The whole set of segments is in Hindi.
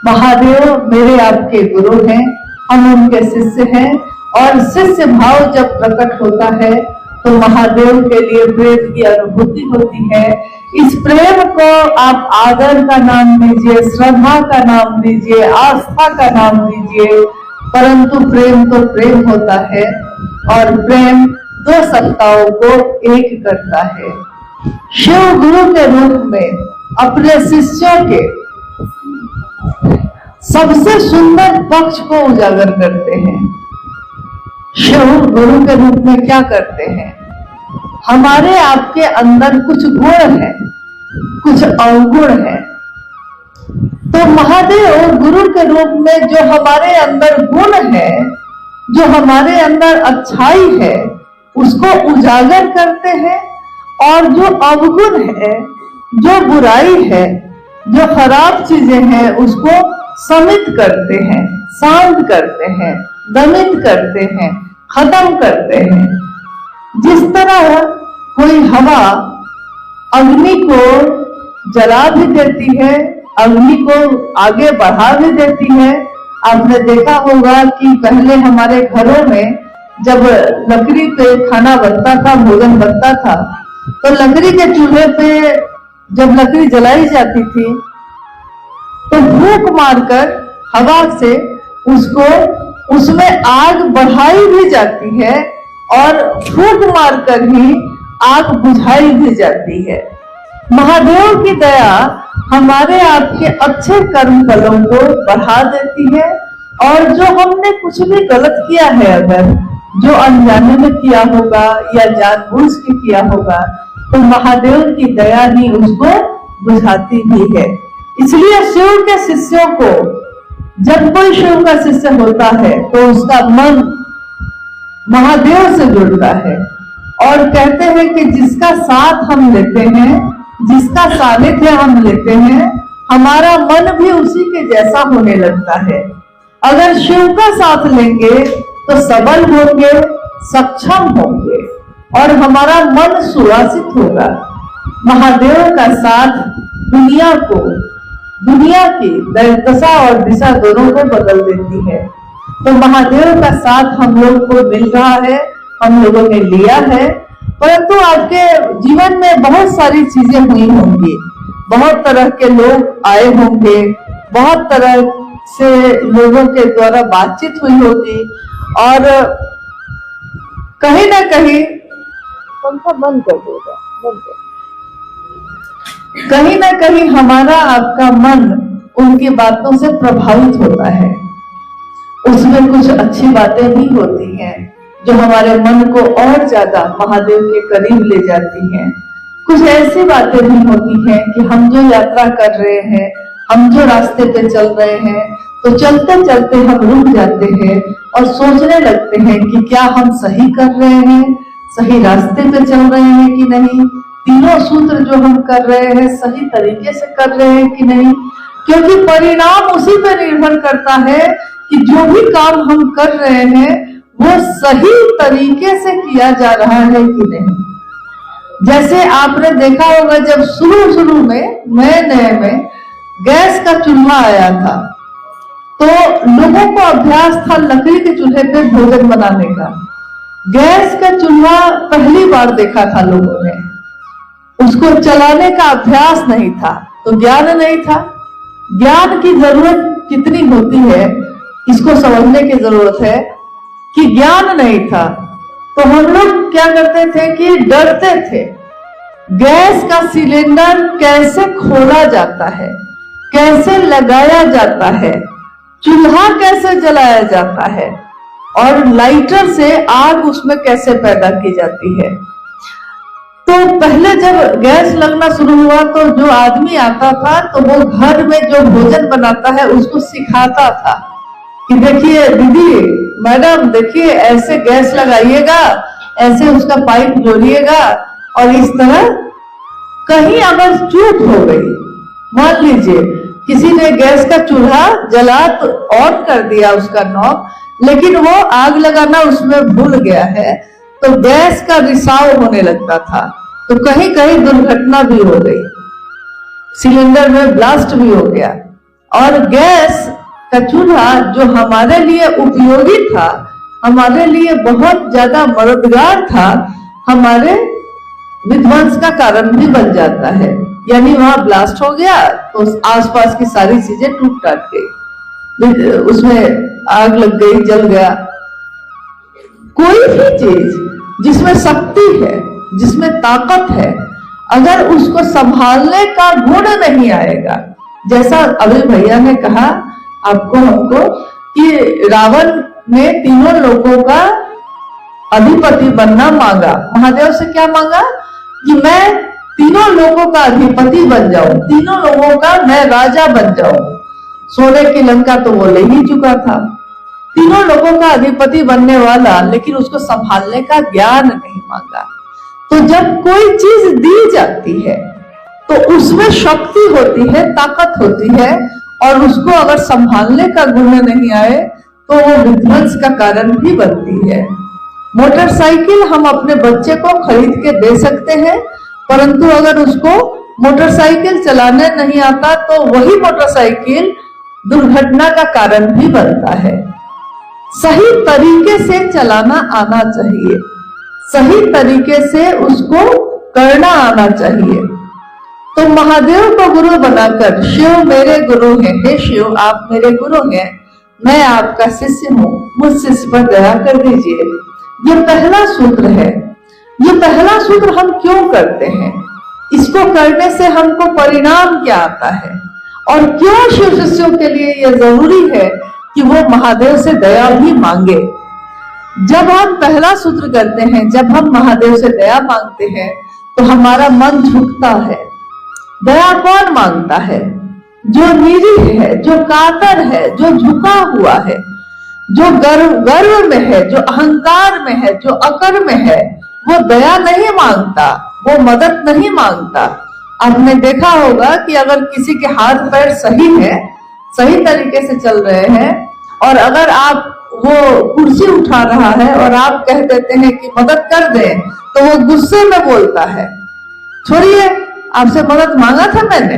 महादेव मेरे आपके गुरु हैं, हम उनके शिष्य हैं और शिष्य भाव जब प्रकट होता है तो महादेव के लिए प्रेम की अनुभूति होती है। इस प्रेम को आप आदर का नाम दीजिए, श्रद्धा का नाम दीजिए, आस्था का नाम दीजिए, परंतु प्रेम तो प्रेम होता है और प्रेम दो सत्ताओं को एक करता है। शिव गुरु के रूप में अपने शिष्यों के सबसे सुंदर पक्ष को उजागर करते हैं। शिव गुरु के रूप में क्या करते हैं? हमारे आपके अंदर कुछ गुण है, कुछ अवगुण है, तो महादेव गुरु के रूप में जो हमारे अंदर गुण है, जो हमारे अंदर अच्छाई है, उसको उजागर करते हैं और जो अवगुण है, जो बुराई है, जो खराब चीजें हैं, उसको समित करते हैं, शांत करते हैं, दमित करते हैं, खत्म करते हैं। जिस तरह कोई हवा अग्नि को जला भी देती है, अग्नि को आगे बढ़ा भी देती है। आपने देखा होगा कि पहले हमारे घरों में जब लकड़ी पे खाना बनता था, भोजन बनता था, तो लकड़ी के चूल्हे पे जब लकड़ी जलाई जाती थी तो फूंक मारकर हवा से उसमें आग बढ़ाई भी जाती है और फूंक मारकर ही आग बुझाई भी जाती है। महादेव की दया हमारे आपके अच्छे कर्म फलों को बढ़ा देती है और जो हमने कुछ भी गलत किया है, अगर जो अनजाने में किया होगा या जानबूझ के किया होगा, तो महादेव की दया ही उसको बुझाती भी है। इसलिए शिव के शिष्यों को, जब कोई शिव का शिष्य होता है तो उसका मन महादेव से जुड़ता है और कहते हैं कि जिसका साथ हम लेते हैं, जिसका सानिध्य हम लेते हैं, हमारा मन भी उसी के जैसा होने लगता है। अगर शिव का साथ लेंगे तो सबल होंगे, सक्षम होंगे और हमारा मन सुवासित होगा। महादेव का साथ दुनिया की दशा और दिशा दोनों को बदल देती है। तो महादेव का साथ हम लोग को मिल रहा है, हम लोगों ने लिया है, परंतु आपके जीवन में बहुत सारी चीजें हुई होंगी, बहुत तरह के लोग आए होंगे, बहुत तरह से लोगों के द्वारा बातचीत हुई होगी और कहीं ना कहीं पंखा बंद कर देगा, कहीं ना कहीं हमारा आपका मन उनकी बातों से प्रभावित होता है। उसमें कुछ अच्छी बातें भी होती हैं जो हमारे मन को और ज्यादा महादेव के करीब ले जाती हैं। कुछ ऐसी बातें भी होती हैं कि हम जो यात्रा कर रहे हैं, हम जो रास्ते पे चल रहे हैं, तो चलते चलते हम रुक जाते हैं और सोचने लगते हैं कि क्या हम सही कर रहे हैं, सही रास्ते पे चल रहे हैं कि नहीं, तीनों सूत्र जो हम कर रहे हैं सही तरीके से कर रहे हैं कि नहीं, क्योंकि परिणाम उसी पर निर्भर करता है कि जो भी काम हम कर रहे हैं वो सही तरीके से किया जा रहा है कि नहीं। जैसे आपने देखा होगा जब शुरू में नए में गैस का चूल्हा आया था तो लोगों को अभ्यास था लकड़ी के चूल्हे पे भोजन बनाने का। गैस का चूल्हा पहली बार देखा था लोगों ने, उसको चलाने का अभ्यास नहीं था, तो ज्ञान नहीं था। ज्ञान की जरूरत कितनी होती है इसको समझने की जरूरत है कि ज्ञान नहीं था तो हम लोग क्या करते थे कि डरते थे। गैस का सिलेंडर कैसे खोला जाता है, कैसे लगाया जाता है, चूल्हा कैसे जलाया जाता है और लाइटर से आग उसमें कैसे पैदा की जाती है। तो पहले जब गैस लगना शुरू हुआ तो जो आदमी आता था तो वो घर में जो भोजन बनाता है उसको सिखाता था कि देखिए दीदी, मैडम देखिए, ऐसे गैस लगाइएगा, ऐसे उसका पाइप जोड़िएगा और इस तरह। कहीं अगर चूक हो गई, मान लीजिए किसी ने गैस का चूल्हा जला तो ऑन कर दिया उसका नॉब, लेकिन वो आग लगाना उसमें भूल गया है तो गैस का रिसाव होने लगता था, तो कहीं कहीं दुर्घटना भी हो गई, सिलेंडर में ब्लास्ट भी हो गया और गैस का चूल्हा जो हमारे लिए उपयोगी था, हमारे लिए बहुत ज्यादा मददगार था, हमारे विध्वंस का कारण भी बन जाता है। यानी वहां ब्लास्ट हो गया तो आसपास की सारी चीजें टूट टाट गई, उसमें आग लग गई, जल गया। कोई भी चीज जिसमें शक्ति है, जिसमें ताकत है, अगर उसको संभालने का गुण नहीं आएगा, जैसा अभी भैया ने कहा आपको हमको कि रावण ने तीनों लोगों का अधिपति बनना मांगा। महादेव से क्या मांगा कि मैं तीनों लोगों का अधिपति बन जाऊं, तीनों लोगों का मैं राजा बन जाऊं। सोने की लंका तो वो ले ही चुका था, तीनों लोगों का अधिपति बनने वाला, लेकिन उसको संभालने का ज्ञान नहीं मांगा। तो जब कोई चीज दी जाती है तो उसमें शक्ति होती है, ताकत होती है, और उसको अगर संभालने का गुण नहीं आए तो वो विध्वंस का कारण भी बनती है। मोटरसाइकिल हम अपने बच्चे को खरीद के दे सकते हैं, परंतु अगर उसको मोटरसाइकिल चलाने नहीं आता तो वही मोटरसाइकिल दुर्घटना का कारण भी बनता है। सही तरीके से चलाना आना चाहिए, सही तरीके से उसको करना आना चाहिए। तो महादेव को गुरु बनाकर, शिव मेरे गुरु हैं, हे शिव आप मेरे गुरु हैं, मैं आपका शिष्य हूँ, मुझ शिष्य पर दया कर दीजिए। ये पहला सूत्र है। ये पहला सूत्र हम क्यों करते हैं, इसको करने से हमको परिणाम क्या आता है, और क्यों शिव शिष्यों के लिए यह जरूरी है कि वो महादेव से दया भी मांगे। जब हम पहला सूत्र करते हैं, जब हम महादेव से दया मांगते हैं तो हमारा मन झुकता है। दया कौन मांगता है? जो निरीह है, जो कातर है, जो झुका हुआ है, जो गर्व में है, जो अहंकार में है, जो अकड़ में है, वो दया नहीं मांगता, वो मदद नहीं मांगता। आपने देखा होगा कि अगर किसी के हाथ पैर सही है, सही तरीके से चल रहे हैं, और अगर आप वो कुर्सी उठा रहा है और आप कह देते हैं कि मदद कर दें, तो वो गुस्से में बोलता है, छोड़िए आपसे मदद मांगा था मैंने,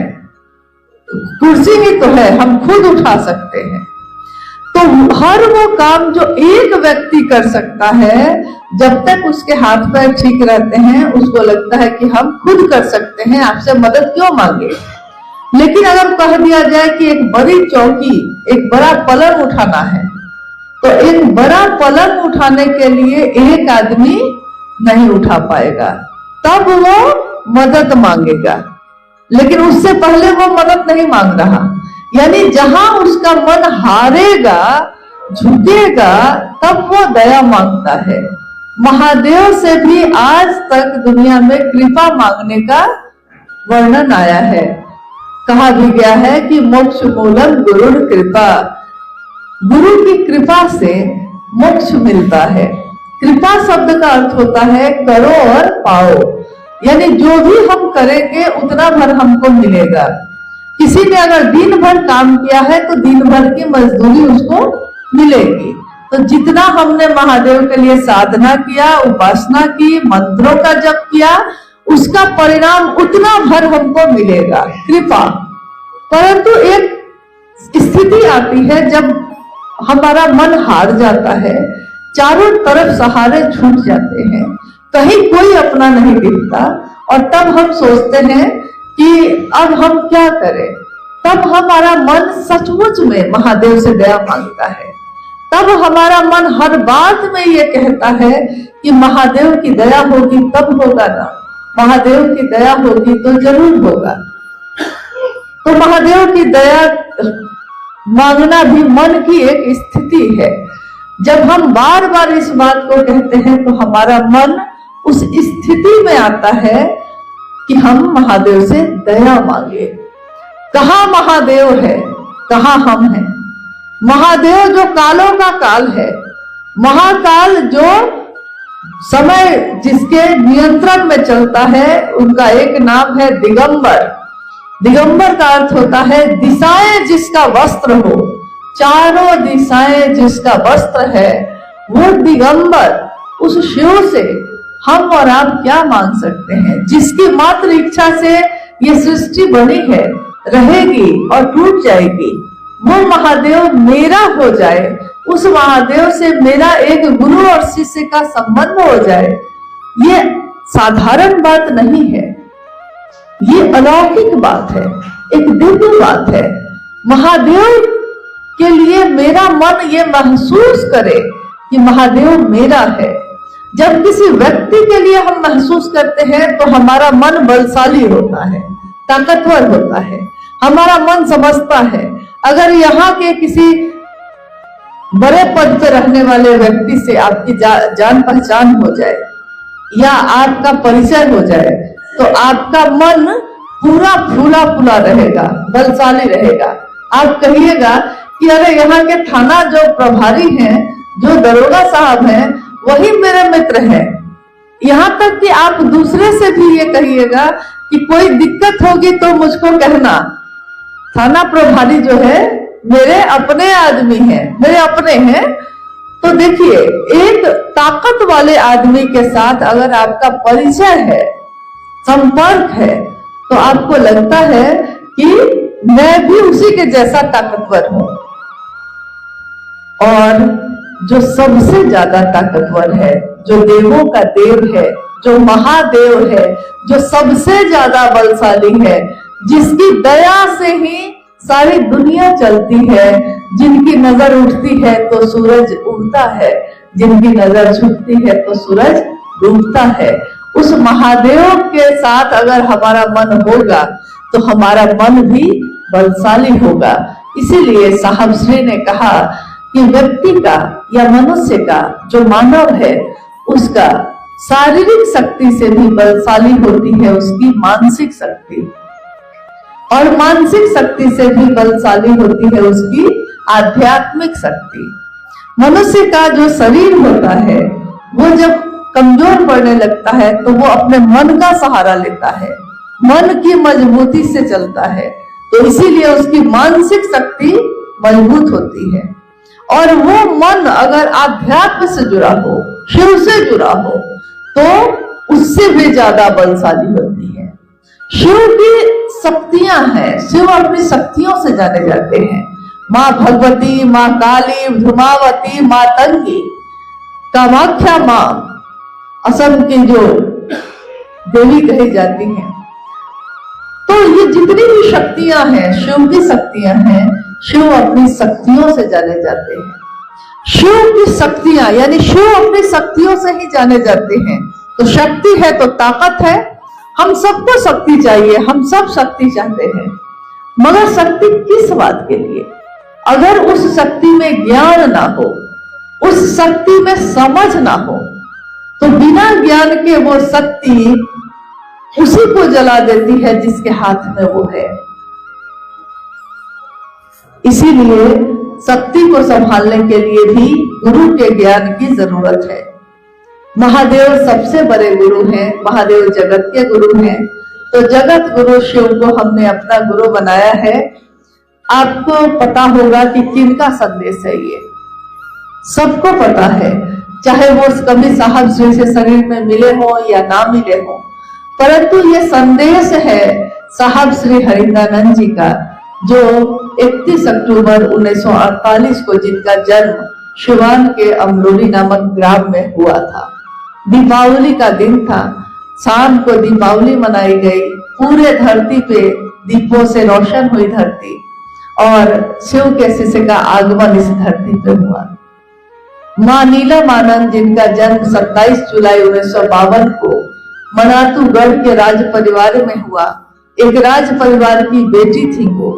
कुर्सी ही तो है, हम खुद उठा सकते हैं। तो हर वो काम जो एक व्यक्ति कर सकता है, जब तक उसके हाथ पैर ठीक रहते हैं, उसको लगता है कि हम खुद कर सकते हैं, आपसे मदद क्यों मांगे। लेकिन अगर कह दिया जाए कि एक बड़ी चौकी, एक बड़ा पलंग उठाना है, तो एक बड़ा पलंग उठाने के लिए एक आदमी नहीं उठा पाएगा, तब वो मदद मांगेगा। लेकिन उससे पहले वो मदद नहीं मांग रहा। यानी जहां उसका मन हारेगा, झुकेगा, तब वो दया मांगता है। महादेव से भी आज तक दुनिया में कृपा मांगने का वर्णन आया है। कहा भी गया है कि मोक्ष मूलम गुरु कृपा, गुरु की कृपा से मोक्ष मिलता है। कृपा शब्द का अर्थ होता है करो और पाओ, यानी जो भी हम करेंगे उतना भर हमको मिलेगा। किसी ने अगर दिन भर काम किया है तो दिन भर की मजदूरी उसको मिलेगी। तो जितना हमने महादेव के लिए साधना किया, उपासना की, मंत्रों का जप किया, उसका परिणाम उतना भर हमको मिलेगा, कृपा। परंतु एक स्थिति आती है जब हमारा मन हार जाता है, चारों तरफ सहारे छूट जाते हैं, कहीं कोई अपना नहीं दिखता, और तब हम सोचते हैं कि अब हम क्या करें। तब हमारा मन सचमुच में महादेव से दया मांगता है। तब हमारा मन हर बात में ये कहता है कि महादेव की दया होगी तब होगा ना, महादेव की दया होगी तो जरूर होगा। तो महादेव की दया मांगना भी मन की एक स्थिति है। जब हम बार बार इस बात को कहते हैं तो हमारा मन उस स्थिति में आता है कि हम महादेव से दया मांगे। कहाँ महादेव है, कहाँ हम हैं। महादेव जो कालों का काल है, महाकाल जो समय जिसके नियंत्रण में चलता है, उनका एक नाम है दिगंबर। दिगंबर का अर्थ होता है दिशाएं जिसका वस्त्र हो, चारों दिशाएं जिसका वस्त्र है, वो दिगंबर। उस शिव से हम और आप क्या मांग सकते हैं, जिसकी मात्र इच्छा से ये सृष्टि बनी है, रहेगी और टूट जाएगी, वो महादेव मेरा हो जाए, उस महादेव से मेरा एक गुरु और शिष्य का संबंध हो जाए, ये साधारण बात नहीं है, ये अलौकिक बात है, एक दिव्य बात है। महादेव के लिए मेरा मन ये महसूस करे कि महादेव मेरा है। जब किसी व्यक्ति के लिए हम महसूस करते हैं तो हमारा मन बलशाली होता है, ताकतवर होता है, हमारा मन समझता है। अगर यहाँ के किसी बड़े पद पर रहने वाले व्यक्ति से आपकी जान पहचान हो जाए या आपका परिचय हो जाए तो आपका मन पूरा फूला फूला रहेगा, बलशाली रहेगा। आप कहिएगा कि अरे यहाँ के थाना जो प्रभारी हैं, जो दरोगा साहब हैं, वही मेरे मित्र हैं। यहाँ तक कि आप दूसरे से भी ये कहिएगा कि कोई दिक्कत होगी तो मुझको कहना, थाना प्रभारी जो है मेरे अपने आदमी हैं, मेरे अपने हैं। तो देखिए, एक ताकत वाले आदमी के साथ अगर आपका परिचय है, संपर्क है, तो आपको लगता है कि मैं भी उसी के जैसा ताकतवर हूं। और जो सबसे ज्यादा ताकतवर है, जो देवों का देव है, जो महादेव है, जो सबसे ज्यादा बलशाली है, जिसकी दया से ही सारी दुनिया चलती है, जिनकी नजर उठती है तो सूरज उगता है, जिनकी नजर झुकती है तो सूरज डूबता है, उस महादेव के साथ अगर हमारा मन होगा तो हमारा मन भी बलशाली होगा। इसीलिए साहब श्री ने कहा कि व्यक्ति का या मनुष्य का, जो मानव है, उसका शारीरिक शक्ति से भी बलशाली होती है उसकी मानसिक शक्ति, और मानसिक शक्ति से भी बलशाली होती है उसकी आध्यात्मिक शक्ति। मनुष्य का जो शरीर होता है वो जब कमजोर पड़ने लगता है तो वो अपने मन का सहारा लेता है, मन की मजबूती से चलता है, तो इसीलिए उसकी मानसिक शक्ति मजबूत होती है। और वो मन अगर आध्यात्म से जुड़ा हो, शिव से जुड़ा हो, तो उससे भी ज्यादा बलशाली होती है। शिव की शक्तियां हैं, शिव अपनी शक्तियों से जाने जाते हैं। माँ भगवती, माँ काली, धूमावती, माँ तंगी, कामाख्या माँ, असम की जो देवी कही जाती हैं। तो ये जितनी भी शक्तियां हैं, शिव की शक्तियां हैं, शिव अपनी शक्तियों से जाने जाते हैं। शिव की शक्तियां यानी शिव अपनी शक्तियों से ही जाने जाते हैं। तो शक्ति है तो ताकत है। हम सबको शक्ति चाहिए, हम सब शक्ति चाहते हैं, मगर शक्ति किस बात के लिए? अगर उस शक्ति में ज्ञान ना हो, उस शक्ति में समझ ना हो, तो बिना ज्ञान के वो शक्ति उसी को जला देती है जिसके हाथ में वो है। इसीलिए शक्ति को संभालने के लिए भी गुरु के ज्ञान की जरूरत है। महादेव सबसे बड़े गुरु हैं, महादेव जगत के गुरु हैं, तो जगत गुरु शिव को हमने अपना गुरु बनाया है। आपको पता होगा कि किनका संदेश है ये, सबको पता है, चाहे वो कभी साहब श्री से शरीर में मिले हो या ना मिले हो, परंतु ये संदेश है साहब श्री हरिंद्रानंद जी का, जो 31 अक्टूबर 1948 को जिनका जन्म शिवान के अमरोली नामक ग्राम में हुआ था। दीपावली का दिन था, शाम को दीपावली मनाई गई, पूरे धरती पे दीपों से रोशन हुई धरती, और शिव के शिष्य का आगमन इस धरती पे हुआ। मां नीलम आनंद जिनका जन्म 27 जुलाई 1952 को मनातूगढ़ के राज परिवार में हुआ, एक राज परिवार की बेटी थी वो।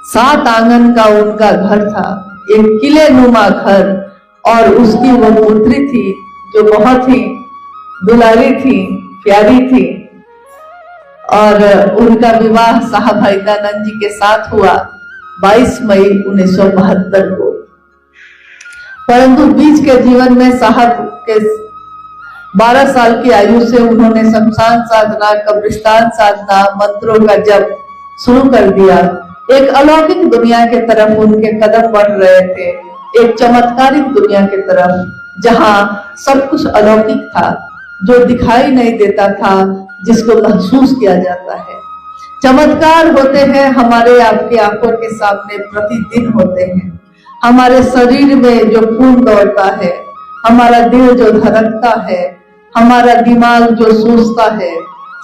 7 आंगन का उनका घर था, एक किले नुमा घर, और उसकी वो पुत्री थी जो बहुत ही दुलारी थी, प्यारी थी, और उनका विवाह साहब हरिंद्रानंद जी के साथ हुआ 22 मई 1972 को। परंतु बीच के जीवन में साहब के 12 साल की आयु से उन्होंने शमशान साधना, कब्रिस्तान साधना, मंत्रों का जप शुरू कर दिया। एक अलौकिक दुनिया के तरफ उनके कदम बढ़ रहे थे, एक चमत्कारिक दुनिया की तरफ, जहां सब कुछ अलौकिक था, जो दिखाई नहीं देता था, जिसको महसूस किया जाता है। चमत्कार होते हैं हमारे आपकी आंखों के सामने प्रतिदिन होते हैं। हमारे शरीर में जो खून दौड़ता है, हमारा दिल जो धड़कता है, हमारा दिमाग जो सोचता है,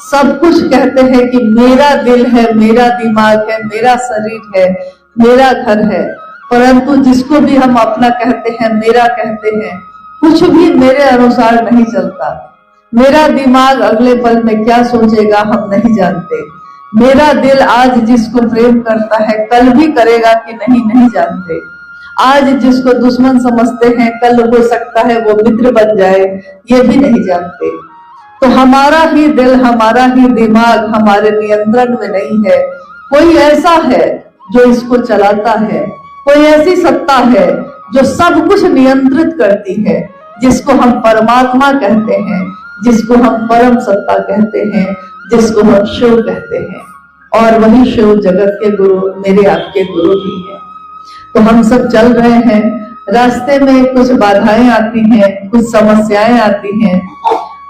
सब कुछ कहते हैं कि मेरा दिल है, मेरा दिमाग है, मेरा शरीर है, मेरा घर है। परंतु जिसको भी हम अपना कहते हैं, मेरा कहते हैं, कुछ भी मेरे अनुसार नहीं चलता। मेरा दिमाग अगले पल में क्या सोचेगा हम नहीं जानते। मेरा दिल आज जिसको प्रेम करता है कल भी करेगा कि नहीं जानते। आज जिसको दुश्मन समझते हैं कल हो सकता है वो मित्र बन जाए, ये भी नहीं जानते। तो हमारा ही दिल, हमारा ही दिमाग हमारे नियंत्रण में नहीं है। कोई ऐसा है जो इसको चलाता है, कोई ऐसी सत्ता है जो सब कुछ नियंत्रित करती है, जिसको हम परमात्मा कहते हैं, जिसको हम परम सत्ता कहते हैं, जिसको हम शिव कहते हैं। और वही शिव जगत के गुरु मेरे आपके गुरु भी हैं। तो हम सब चल रहे हैं, रास्ते में कुछ बाधाएं आती हैं, कुछ समस्याएं आती हैं,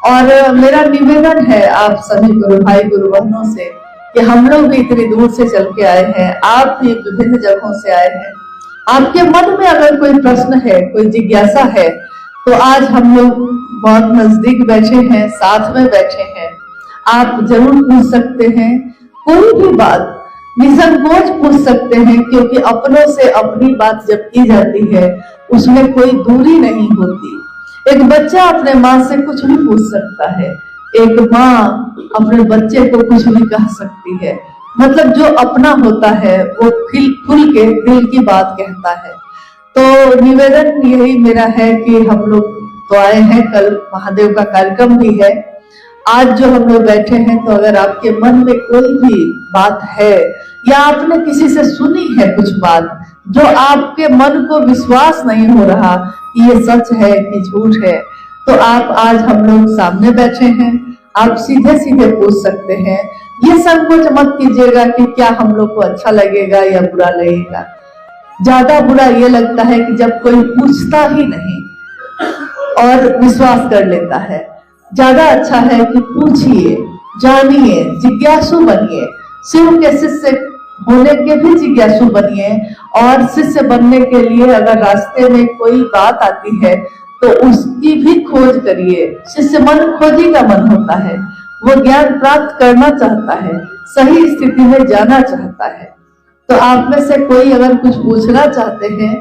और मेरा निवेदन है आप सभी गुरु भाई गुरु बहनों से कि हम लोग भी इतनी दूर से चल के आए हैं, आप भी विभिन्न जगहों से आए हैं। आपके मन में अगर कोई प्रश्न है, कोई जिज्ञासा है, तो आज हम लोग बहुत नजदीक बैठे हैं, साथ में बैठे हैं, आप जरूर पूछ सकते हैं। कोई भी बात निसंकोच पूछ सकते हैं, क्योंकि अपनों से अपनी बात जब की जाती है उसमें कोई दूरी नहीं होती। एक बच्चा अपने माँ से कुछ भी पूछ सकता है, एक माँ अपने बच्चे को कुछ भी कह सकती है। मतलब जो अपना होता है वो खुल के दिल की बात कहता है। तो निवेदन यही मेरा है कि हम लोग तो आए हैं, कल महादेव का कार्यक्रम भी है। आज जो हम लोग बैठे हैं, तो अगर आपके मन में कोई भी बात है या आपने किसी से सुनी है कुछ बात जो आपके मन को विश्वास नहीं हो रहा कि ये सच है कि झूठ है, तो आप आज हम लोग सामने बैठे हैं, आप सीधे सीधे पूछ सकते हैं। ये संकोच मत कीजिएगा कि क्या हम लोग को अच्छा लगेगा या बुरा लगेगा। ज्यादा बुरा ये लगता है कि जब कोई पूछता ही नहीं और विश्वास कर लेता है। ज्यादा अच्छा है कि पूछिए, जानिए, जिज्ञासु बनिए। शिव के शिष्य होने के भी जिज्ञासु बनिए, और शिष्य बनने के लिए अगर रास्ते में कोई बात आती है तो उसकी भी खोज करिए। शिष्य मन खोजी का मन होता है, वो ज्ञान प्राप्त करना चाहता है, सही स्थिति में जाना चाहता है। तो आप में से कोई अगर कुछ पूछना चाहते हैं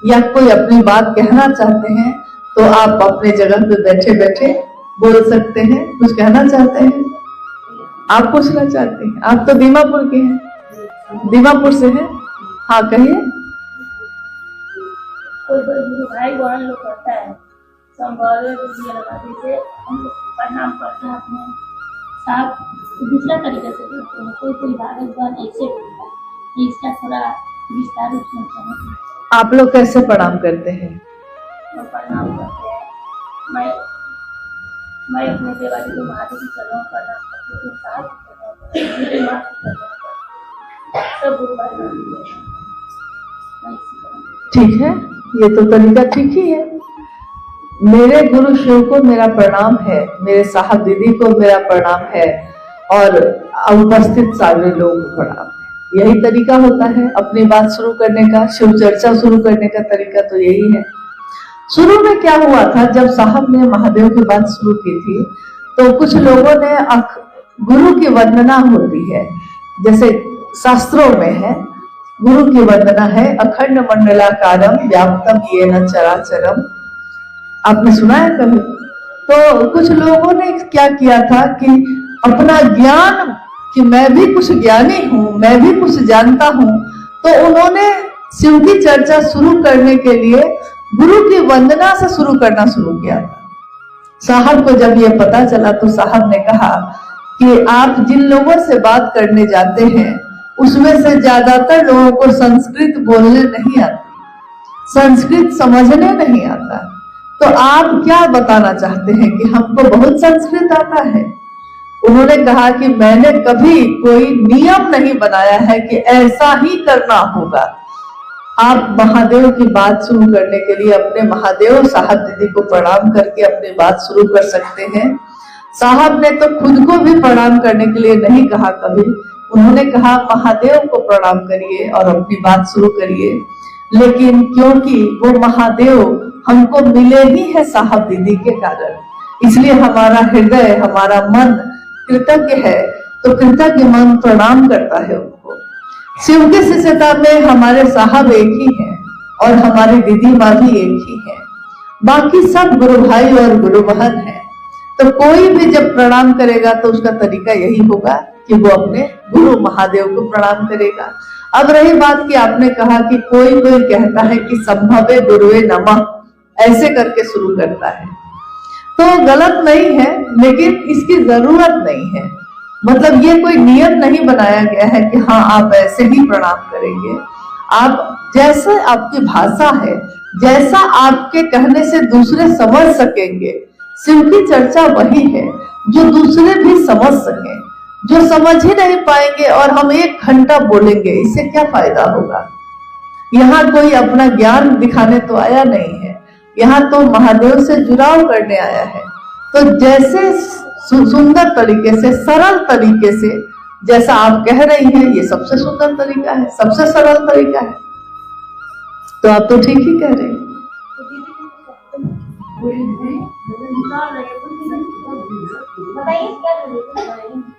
या कोई अपनी बात कहना चाहते हैं, तो आप अपने जगह पे बैठे बैठे बोल सकते हैं। कुछ कहना चाहते हैं, आप पूछना चाहते हैं? आप तो दीमापुर के हैं, दीमापुर से हैं। हाँ कहिए। कोई भाई बहन लोग करता है, से हम लोग प्रणाम करते हैं अपने साथ दूसरा तरीके से करते हैं। कोई भाई बहन ऐसे बोलता है, इसका थोड़ा विस्तार रूप से समझते। आप लोग कैसे प्रणाम करते हैं? प्रणाम करते हैं, मैं अपने देवाली को महादेव की चरणों में प्रणाम करते हैं, सब गुरु भाई। ठीक है, ये तो तरीका ठीक ही है। मेरे गुरु शिव को मेरा प्रणाम है, मेरे साहब दीदी को मेरा प्रणाम है, और उपस्थित सारे लोगों को प्रणाम है। यही तरीका होता है अपनी बात शुरू करने का, शिव चर्चा शुरू करने का तरीका तो यही है। शुरू में क्या हुआ था, जब साहब ने महादेव की बात शुरू की थी, तो कुछ लोगों ने गुरु की वंदना होती है, जैसे शास्त्रों में है, गुरु की वंदना है, अखंड मंडलाकारम व्याप्तम येन चराचरम। आपने सुना है कभी? तो कुछ लोगों ने क्या किया था कि अपना ज्ञान, कि मैं भी कुछ ज्ञानी हूँ, मैं भी कुछ जानता हूँ, तो उन्होंने शिव की चर्चा शुरू करने के लिए गुरु की वंदना से शुरू करना शुरू किया था। साहब को जब ये पता चला तो साहब ने कहा कि आप जिन लोगों से बात करने जाते हैं उसमें से ज्यादातर लोगों को संस्कृत बोलने नहीं आती, संस्कृत समझने नहीं आता, तो आप क्या बताना चाहते हैं कि हमको बहुत संस्कृत आता है? उन्होंने कहा कि मैंने कभी कोई नियम नहीं बनाया है कि ऐसा ही करना होगा। आप महादेव की बात शुरू करने के लिए अपने महादेव साहब दीदी को प्रणाम करके अपनी बात शुरू कर सकते हैं। साहब ने तो खुद को भी प्रणाम करने के लिए नहीं कहा कभी उन्होंने कहा महादेव को प्रणाम करिए और अपनी बात शुरू करिए, लेकिन क्योंकि वो महादेव हमको मिले ही है साहब दीदी के कारण, इसलिए हमारा हृदय, हमारा मन कृतज्ञ है, तो कृतज्ञ मन प्रणाम करता है उनको। शिव की शिष्यता में हमारे साहब एक ही हैं और हमारी दीदी माँ भी एक ही है, बाकी सब गुरु भाई और गुरु बहन है। तो कोई भी जब प्रणाम करेगा तो उसका तरीका यही होगा कि वो अपने गुरु महादेव को प्रणाम करेगा। अब रही बात कि आपने कहा कि कोई कोई कहता है कि संभवे गुरुवे नमः, ऐसे करके शुरू करता है, तो गलत नहीं है, लेकिन इसकी जरूरत नहीं है। मतलब ये कोई नियम नहीं बनाया गया है कि हाँ आप ऐसे ही प्रणाम करेंगे। आप जैसे आपकी भाषा है, जैसा आपके कहने से दूसरे समझ सकेंगे, शिव की चर्चा वही है जो दूसरे भी समझ सके। जो समझ ही नहीं पाएंगे और हम 1 घंटा बोलेंगे, इससे क्या फायदा होगा। यहाँ कोई अपना ज्ञान दिखाने तो आया नहीं है, यहाँ तो महादेव से जुड़ाव करने आया है। तो जैसे सुंदर तरीके से, सरल तरीके से, जैसा आप कह रही हैं, ये सबसे सुंदर तरीका है, सबसे सरल तरीका है। तो आप तो ठीक ही कह रहे हैं। बताइए क्या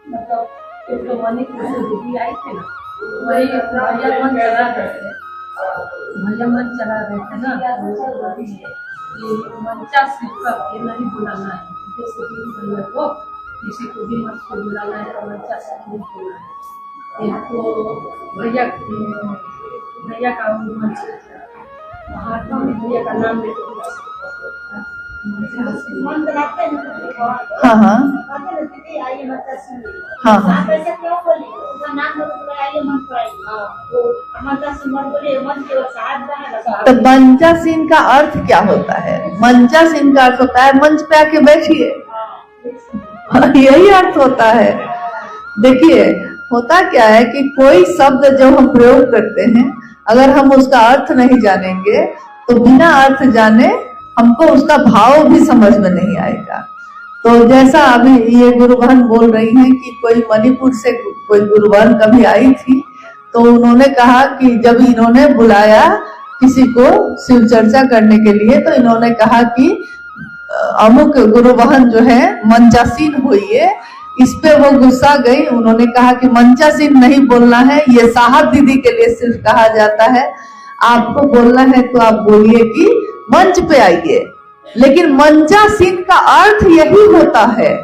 मतलब एक तो मणिपुर से दीदी आई थी ना, वही भैया मन चला रहे थे, ना, ये मंचा सिर्फ करके नहीं बुलाना है, जैसे भैया को किसी को भी मत को बुलाना है तो मंचा सिर्फ नहीं बुलाना है। तो भैया का मंच महात्मा में भैया का नाम लेते हाँ हाँ हाँ हाँ। तो मंचासीन का अर्थ क्या होता है? मंचासीन का अर्थ होता है मंच पे आके बैठिए, यही अर्थ होता है। देखिए होता क्या है कि कोई शब्द जब हम प्रयोग करते हैं, अगर हम उसका अर्थ नहीं जानेंगे तो बिना अर्थ जाने हमको उसका भाव भी समझ में नहीं आएगा। तो जैसा अभी ये गुरु बहन बोल रही हैं कि कोई मणिपुर से कोई गुरु बहन कभी आई थी, तो उन्होंने कहा कि जब इन्होंने बुलाया किसी को शिव चर्चा करने के लिए, तो इन्होंने कहा कि अमुक गुरु बहन जो है मंचासीन हुई है। इस पे वो गुस्सा गई, उन्होंने कहा कि मंचासीन नहीं बोलना है, ये साहब दीदी के लिए सिर्फ कहा जाता है, आपको बोलना है तो आप बोलिए कि मंच पे आइए। लेकिन मंचासीन का अर्थ यही होता है,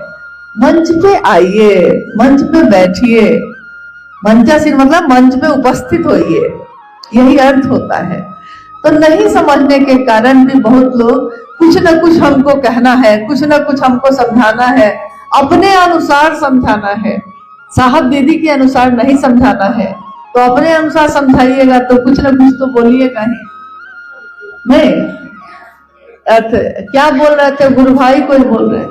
मंच पे आइए, मंच पे बैठिए। मंचासीन मतलब मंच पे उपस्थित होइए, यही अर्थ होता है। तो नहीं समझने के कारण भी बहुत लोग कुछ न कुछ हमको कहना है, कुछ न कुछ हमको समझाना है, अपने अनुसार समझाना है, साहब दीदी के अनुसार नहीं समझाना है। तो अपने अनुसार समझाइएगा तो कुछ न कुछ तो बोलिएगा ही नहीं। अर्थ क्या बोल रहे थे गुरु भाई? कोई बोल रहे?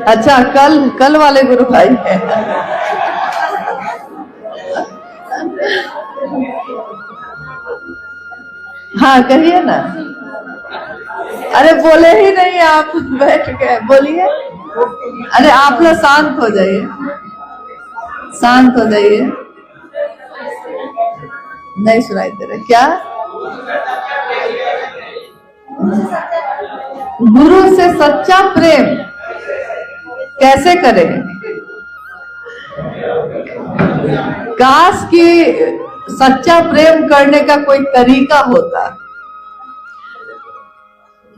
अच्छा, कल वाले गुरु भाई हैं। हाँ कहिए ना। अरे बोले ही नहीं, आप बैठ गए, बोलिए। अरे आप लोग शांत हो जाइए, शांत हो जाइए, नहीं सुनाई दे रहा क्या? गुरु से सच्चा प्रेम कैसे करें? काश कि सच्चा प्रेम करने का कोई तरीका होता,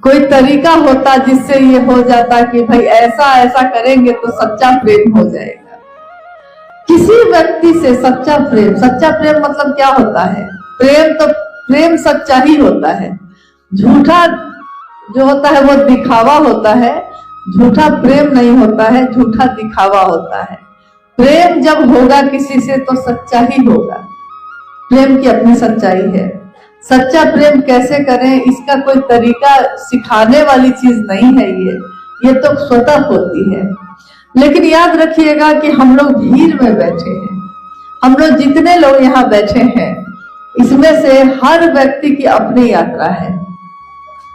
कोई तरीका होता जिससे ये हो जाता कि भाई ऐसा ऐसा करेंगे तो सच्चा प्रेम हो जाएगा। किसी व्यक्ति से सच्चा प्रेम, सच्चा प्रेम मतलब क्या होता है? प्रेम तो प्रेम सच्चा ही होता है, झूठा जो होता है वो दिखावा होता है, झूठा प्रेम नहीं होता है, झूठा दिखावा होता है। प्रेम जब होगा किसी से तो सच्चा ही होगा, प्रेम की अपनी सच्चाई है। सच्चा प्रेम कैसे करें इसका कोई तरीका सिखाने वाली चीज नहीं है, ये तो स्वतः होती है। लेकिन याद रखिएगा कि हम लोग भीड़ में बैठे हैं, हम लोग जितने लोग यहाँ बैठे हैं इसमें से हर व्यक्ति की अपनी यात्रा है,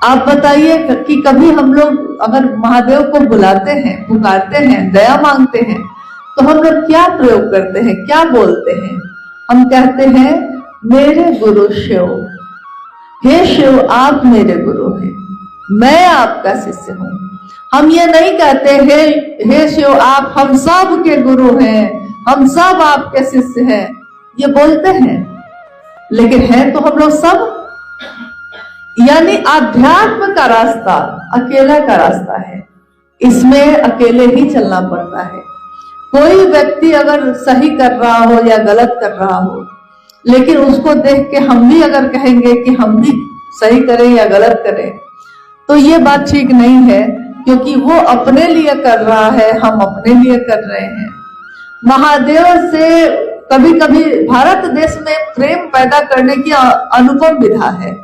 आप बताइए कि कभी हम लोग अगर महादेव को बुलाते हैं, पुकारते हैं, दया मांगते हैं, तो हम लोग क्या प्रयोग करते हैं, क्या बोलते हैं? हम कहते हैं मेरे गुरु शिव, हे शिव आप मेरे गुरु हैं, मैं आपका शिष्य हूं। हम ये नहीं कहते हे शिव आप हम सब के गुरु हैं, हम सब आपके शिष्य हैं, ये बोलते हैं, लेकिन है तो हम लोग सब। यानी आध्यात्म का रास्ता अकेला का रास्ता है, इसमें अकेले ही चलना पड़ता है। कोई व्यक्ति अगर सही कर रहा हो या गलत कर रहा हो, लेकिन उसको देख के हम भी अगर कहेंगे कि हम भी सही करें या गलत करें, तो ये बात ठीक नहीं है, क्योंकि वो अपने लिए कर रहा है, हम अपने लिए कर रहे हैं। महादेव से कभी कभी भारत देश में प्रेम पैदा करने की अनुपम विधा है।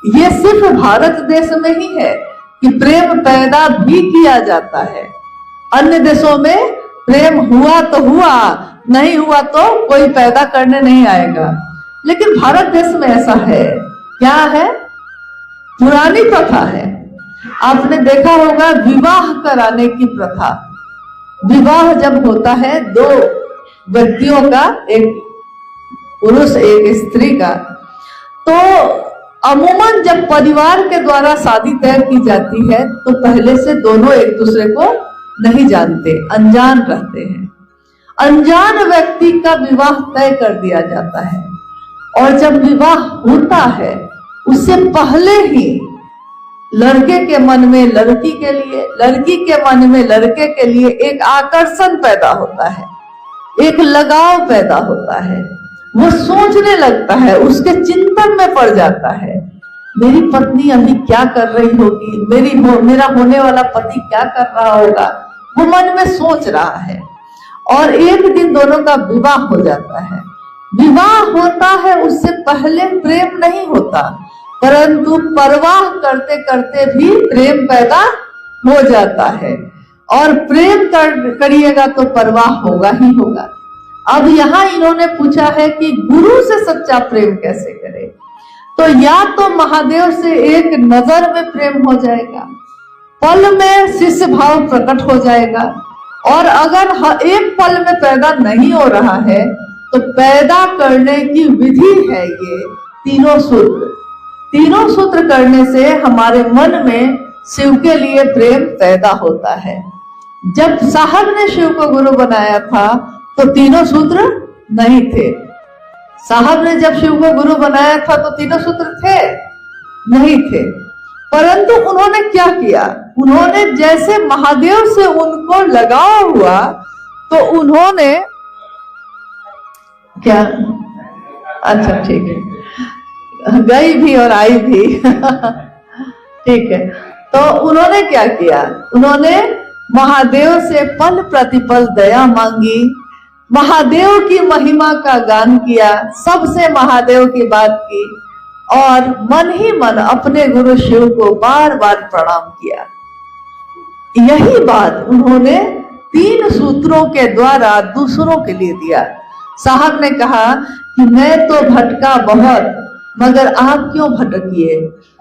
ये सिर्फ भारत देश में ही है कि प्रेम पैदा भी किया जाता है। अन्य देशों में प्रेम हुआ तो हुआ, नहीं हुआ तो कोई पैदा करने नहीं आएगा, लेकिन भारत देश में ऐसा है। क्या है? पुरानी प्रथा है। आपने देखा होगा विवाह कराने की प्रथा। विवाह जब होता है दो व्यक्तियों का, एक पुरुष एक स्त्री का, तो अमूमन जब परिवार के द्वारा शादी तय की जाती है तो पहले से दोनों एक दूसरे को नहीं जानते, अनजान रहते हैं। अनजान व्यक्ति का विवाह तय कर दिया जाता है, और जब विवाह होता है उससे पहले ही लड़के के मन में लड़की के लिए, लड़की के मन में लड़के के लिए एक आकर्षण पैदा होता है, एक लगाव पैदा होता है। वो सोचने लगता है, उसके चिंतन में पड़ जाता है, मेरी पत्नी अभी क्या कर रही होगी, मेरा होने वाला पति क्या कर रहा होगा, वो मन में सोच रहा है। और एक दिन दोनों का विवाह हो जाता है। विवाह होता है, उससे पहले प्रेम नहीं होता, परंतु परवाह करते करते भी प्रेम पैदा हो जाता है। और प्रेम करिएगा तो परवाह होगा ही होगा। अब यहाँ इन्होंने पूछा है कि गुरु से सच्चा प्रेम कैसे करें, तो या तो महादेव से एक नजर में प्रेम हो जाएगा, पल में शिष्य भाव प्रकट हो जाएगा, और अगर एक पल में पैदा नहीं हो रहा है तो पैदा करने की विधि है ये तीनों सूत्र। तीनों सूत्र करने से हमारे मन में शिव के लिए प्रेम पैदा होता है। जब साहब ने शिव को गुरु बनाया था तो तीनों सूत्र नहीं थे। साहब ने जब शिव को गुरु बनाया था तो तीनों सूत्र थे? नहीं थे। परंतु उन्होंने क्या किया? उन्होंने जैसे महादेव से उनको लगाव हुआ तो उन्होंने क्या, अच्छा ठीक है, गई भी और आई भी ठीक है। तो उन्होंने क्या किया? उन्होंने महादेव से पल प्रतिपल दया मांगी, महादेव की महिमा का गान किया, सबसे महादेव की बात की, और मन ही मन अपने गुरु शिव को बार बार प्रणाम किया। यही बात उन्होंने 3 सूत्रों के द्वारा दूसरों के लिए दिया। साहब ने कहा कि मैं तो भटका बहुत, मगर आप क्यों भटकिए?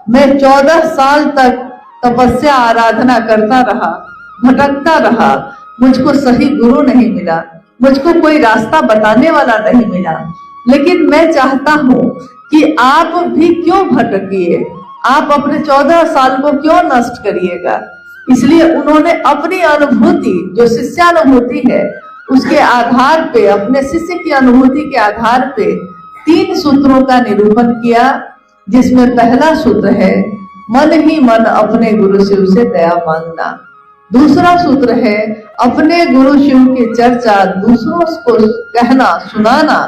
मैं 14 साल तक तपस्या आराधना करता रहा, भटकता रहा, मुझको सही गुरु नहीं मिला, मुझको कोई रास्ता बताने वाला नहीं मिला, लेकिन मैं चाहता हूँ कि आप भी क्यों भटकिए, आप अपने 14 साल को क्यों नष्ट करिएगा। इसलिए उन्होंने अपनी अनुभूति, जो शिष्यानुभूति है, उसके आधार पे, अपने शिष्य की अनुभूति के आधार पे 3 सूत्रों का निरूपण किया, जिसमें पहला सूत्र है मन ही मन अपने गुरु शिव से दया मांगना। दूसरा सूत्र है अपने गुरु शिव की चर्चा दूसरों को कहना, सुनाना,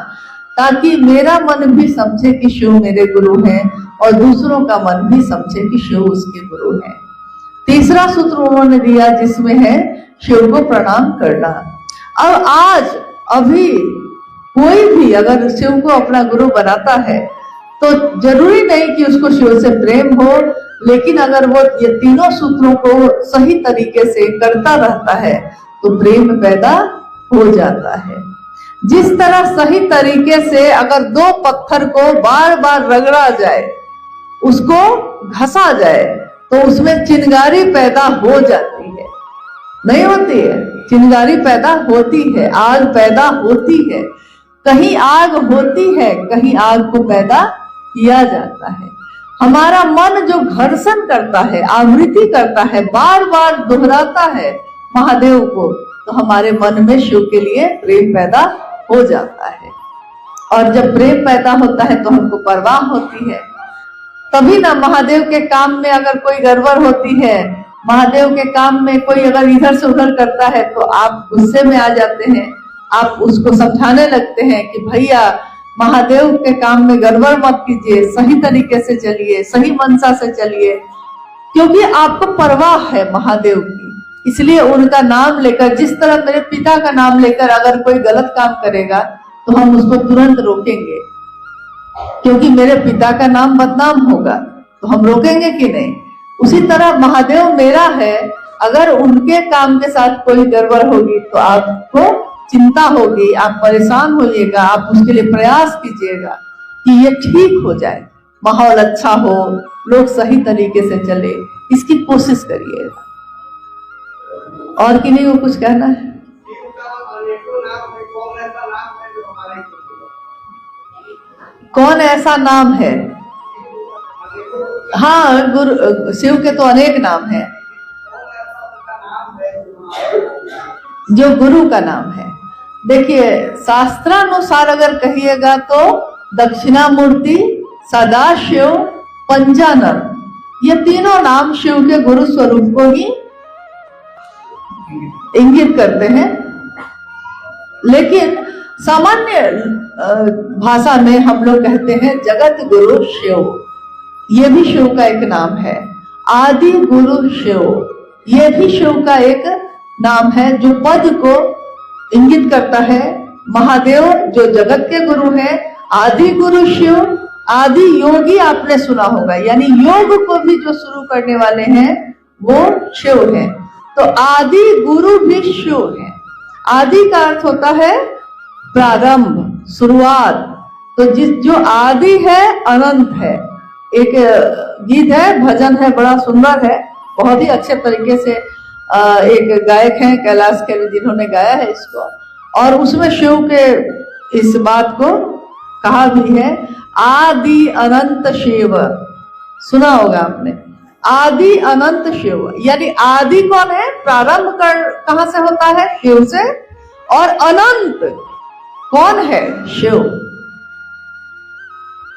ताकि मेरा मन भी समझे कि शिव मेरे गुरु हैं और दूसरों का मन भी समझे कि शिव उसके गुरु हैं। तीसरा सूत्र उन्होंने दिया जिसमें है शिव को प्रणाम करना। अब आज अभी कोई भी अगर शिव को अपना गुरु बनाता है तो जरूरी नहीं कि उसको शिव से प्रेम हो, लेकिन अगर वो ये तीनों सूत्रों को सही तरीके से करता रहता है तो प्रेम पैदा हो जाता है। जिस तरह सही तरीके से अगर 2 पत्थर को बार बार रगड़ा जाए, उसको घसा जाए, तो उसमें चिंगारी पैदा हो जाती है, नहीं होती है? चिंगारी पैदा होती है, आग पैदा होती है। कहीं आग होती है, कहीं आग को पैदा किया जाता है। हमारा मन जो घर्षण करता है, आवृत्ति करता है, बार बार दोहराता है महादेव को, तो हमारे मन में शिव के लिए प्रेम पैदा हो जाता है। और जब प्रेम पैदा होता है तो हमको परवाह होती है। तभी ना महादेव के काम में अगर कोई गड़बड़ होती है, महादेव के काम में कोई अगर इधर से उधर करता है, तो आप गुस्से में आ जाते हैं, आप उसको समझाने लगते हैं कि भैया महादेव के काम में गड़बड़ मत कीजिए, सही तरीके से चलिए, सही मनसा से चलिए, क्योंकि आपको परवाह है महादेव की। इसलिए उनका नाम लेकर, जिस तरह मेरे पिता का नाम लेकर अगर कोई गलत काम करेगा तो हम उसको तुरंत रोकेंगे, क्योंकि मेरे पिता का नाम बदनाम होगा, तो हम रोकेंगे कि नहीं? उसी तरह महादेव मेरा है, अगर उनके काम के साथ कोई गड़बड़ होगी तो आपको चिंता होगी, आप परेशान होइएगा, आप उसके लिए प्रयास कीजिएगा कि ये ठीक हो जाए, माहौल अच्छा हो, लोग सही तरीके से चले, इसकी कोशिश करिएगा। और किन्हीं को कुछ कहना है? कौन ऐसा नाम है? हाँ, गुरु शिव के तो अनेक नाम है, जो गुरु का नाम है। देखिए, शास्त्रानुसार अगर कहिएगा तो दक्षिणामूर्ति, सदाशिव, पंचानन, ये तीनों नाम शिव के गुरु स्वरूप को ही इंगित करते हैं। लेकिन सामान्य भाषा में हम लोग कहते हैं जगत गुरु शिव, ये भी शिव का एक नाम है। आदि गुरु शिव, ये भी शिव का एक नाम है, जो पद को इंगित करता है। महादेव जो जगत के गुरु हैं, आदि गुरु शिव, आदि योगी आपने सुना होगा, यानी योग को भी जो शुरू करने वाले हैं वो शिव हैं। तो आदि गुरु भी शिव है। आदि का अर्थ होता है प्रारंभ, शुरुआत। तो जो आदि है अनंत है। एक गीत है, भजन है, बड़ा सुंदर है, बहुत ही अच्छे तरीके से एक गायक हैं कैलाश खेर, जिन्होंने गाया है इसको, और उसमें शिव के इस बात को कहा भी है, आदि अनंत शिव। सुना होगा आपने, आदि अनंत शिव, यानी आदि कौन है? प्रारंभ कर कहां से होता है? शिव से। और अनंत कौन है? शिव।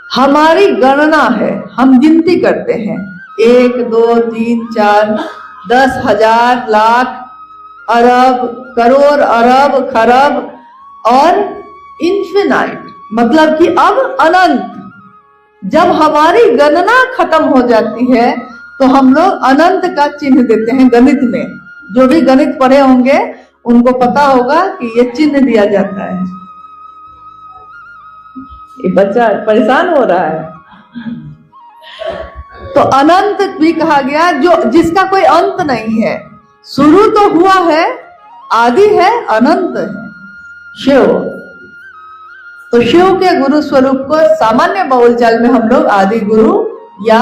हमारी गणना है, हम गिनती करते हैं, 1 2 3 4 10 हजार, लाख, अरब, करोड़, अरब, खरब और इन्फिनाइट, मतलब कि अब अनंत। जब हमारी गणना खत्म हो जाती है तो हम लोग अनंत का चिन्ह देते हैं गणित में। जो भी गणित पढ़े होंगे उनको पता होगा कि ये चिन्ह दिया जाता है। ये बच्चा परेशान हो रहा है। तो अनंत भी कहा गया, जो जिसका कोई अंत नहीं है, शुरू तो हुआ है, आदि है, अनंत है, शिव। तो शिव के गुरु स्वरूप को सामान्य बोलचाल में हम लोग आदि गुरु या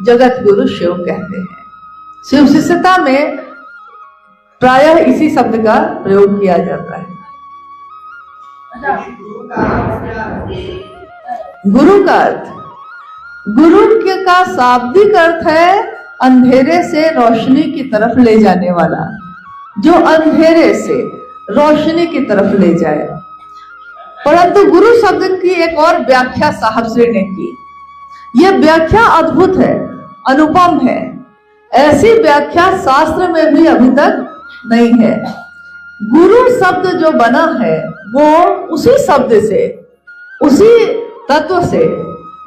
जगत गुरु शिव कहते हैं। शिव शिष्यता में प्रायः इसी शब्द का प्रयोग किया जाता है। गुरु का अर्थ, गुरु का शाब्दिक अर्थ है अंधेरे से रोशनी की तरफ ले जाने वाला, जो अंधेरे से रोशनी की तरफ ले जाए। परंतु गुरु शब्द की एक और व्याख्या साहब श्री ने की। यह व्याख्या अद्भुत है, अनुपम है। ऐसी व्याख्या शास्त्र में भी अभी तक नहीं है। गुरु शब्द जो बना है वो उसी शब्द से, उसी तत्व से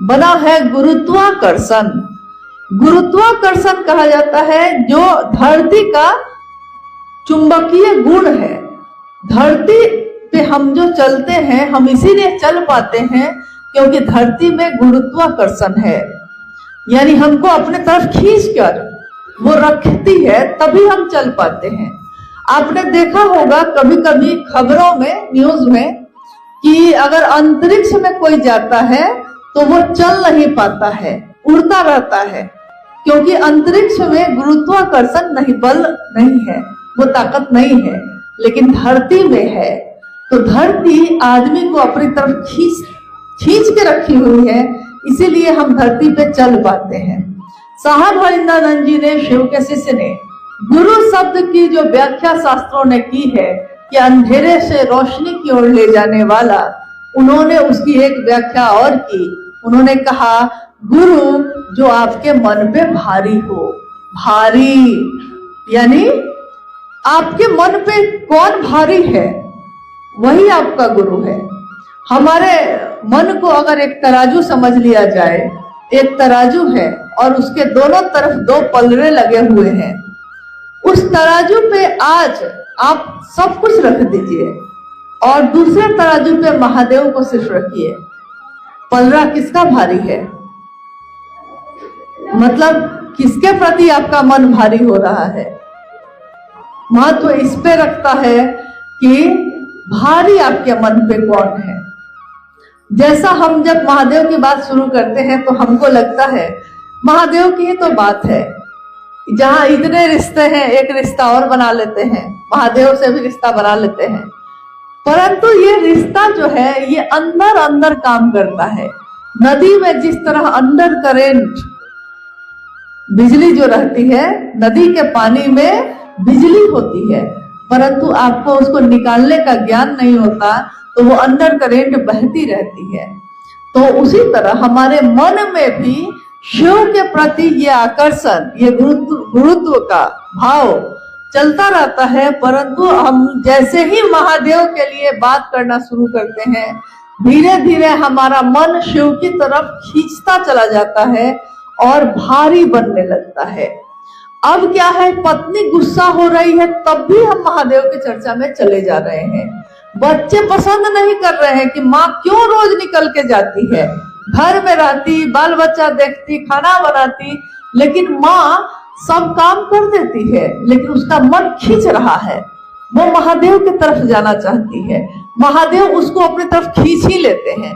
बना है, गुरुत्वाकर्षण। गुरुत्वाकर्षण कहा जाता है जो धरती का चुंबकीय गुण है। धरती पे हम जो चलते हैं, हम इसीलिए चल पाते हैं क्योंकि धरती में गुरुत्वाकर्षण है, यानी हमको अपने तरफ खींच कर वो रखती है, तभी हम चल पाते हैं। आपने देखा होगा कभी कभी खबरों में, न्यूज में, कि अगर अंतरिक्ष में कोई जाता है तो वो चल नहीं पाता है, उड़ता रहता है। क्योंकि अंतरिक्ष में गुरुत्वाकर्षण नहीं, बल नहीं है, वो ताकत नहीं है, लेकिन धरती में है। तो धरती आदमी को अपनी तरफ खींच के रखी हुई है, इसीलिए हम धरती पे चल पाते हैं। साहब हरिंद्रानंद जी ने, शिव के शिष्य ने, गुरु शब्द की जो व्याख्या शास्त्रों ने की है कि अंधेरे से रोशनी की ओर ले जाने वाला, उन्होंने उसकी एक व्याख्या और की। उन्होंने कहा गुरु जो आपके मन पे भारी हो। भारी यानी आपके मन पे कौन भारी है, वही आपका गुरु है। हमारे मन को अगर एक तराजू समझ लिया जाए, एक तराजू है और उसके दोनों तरफ दो पलड़े लगे हुए हैं, उस तराजू पे आज आप सब कुछ रख दीजिए और दूसरे तराजू पे महादेव को सिर्फ रखिए। पलड़ा किसका भारी है? मतलब किसके प्रति आपका मन भारी हो रहा है? महत्व इस पे रखता है कि भारी आपके मन पे कौन है। जैसा हम जब महादेव की बात शुरू करते हैं तो हमको लगता है महादेव की ही तो बात है, जहां इतने रिश्ते हैं एक रिश्ता और बना लेते हैं, महादेव से भी रिश्ता बना लेते हैं। परंतु ये रिश्ता जो है ये अंदर अंदर काम करता है। नदी में जिस तरह अंडर करेंट बिजली जो रहती है, नदी के पानी में बिजली होती है, परंतु आपको उसको निकालने का ज्ञान नहीं होता तो वो अंडर करेंट बहती रहती है। तो उसी तरह हमारे मन में भी शिव के प्रति ये आकर्षण, ये गुरुत्व का भाव चलता रहता है। परंतु हम जैसे ही महादेव के लिए बात करना शुरू करते हैं, धीरे धीरे हमारा मन शिव की तरफ खींचता चला जाता है और भारी बनने लगता है। अब क्या है, पत्नी गुस्सा हो रही है तब भी हम महादेव की चर्चा में चले जा रहे हैं। बच्चे पसंद नहीं कर रहे हैं कि माँ क्यों रोज निकल के जाती है, घर में रहती, बाल बच्चा देखती, खाना बनाती, लेकिन माँ सब काम कर देती है, लेकिन उसका मन खींच रहा है, वो महादेव की तरफ जाना चाहती है। महादेव उसको अपनी तरफ खींच ही लेते हैं।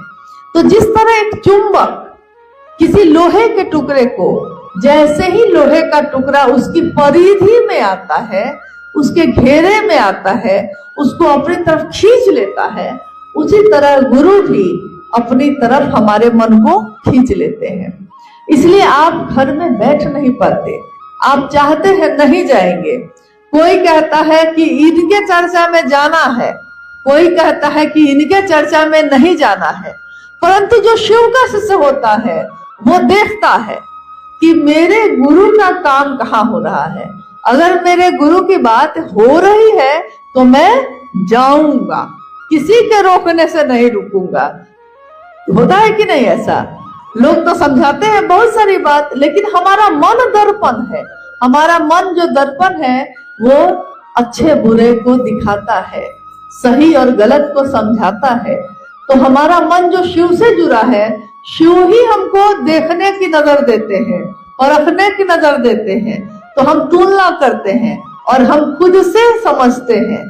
तो जिस तरह एक चुंबक किसी लोहे के टुकड़े को, जैसे ही लोहे का टुकड़ा उसकी परिधि में आता है, उसके घेरे में आता है, उसको अपनी तरफ खींच लेता है, उसी तरह गुरु भी अपनी तरफ हमारे मन को खींच लेते हैं। इसलिए आप घर में बैठ नहीं पाते, आप चाहते हैं नहीं जाएंगे। कोई कहता है कि इनके चर्चा में जाना है, कोई कहता है कि इनके चर्चा में नहीं जाना है, परंतु जो शिव का शिष्य होता है वो देखता है कि मेरे गुरु का काम कहाँ हो रहा है। अगर मेरे गुरु की बात हो रही है तो मैं जाऊंगा, किसी के रोकने से नहीं रुकूंगा। होता है कि नहीं ऐसा? लोग तो समझाते हैं बहुत सारी बात, लेकिन हमारा मन दर्पण है। हमारा मन जो दर्पण है वो अच्छे बुरे को दिखाता है, सही और गलत को समझाता है। तो हमारा मन जो शिव से जुड़ा है, शिव ही हमको देखने की नजर देते हैं और रखने की नजर देते हैं। तो हम तुलना करते हैं और हम खुद से समझते हैं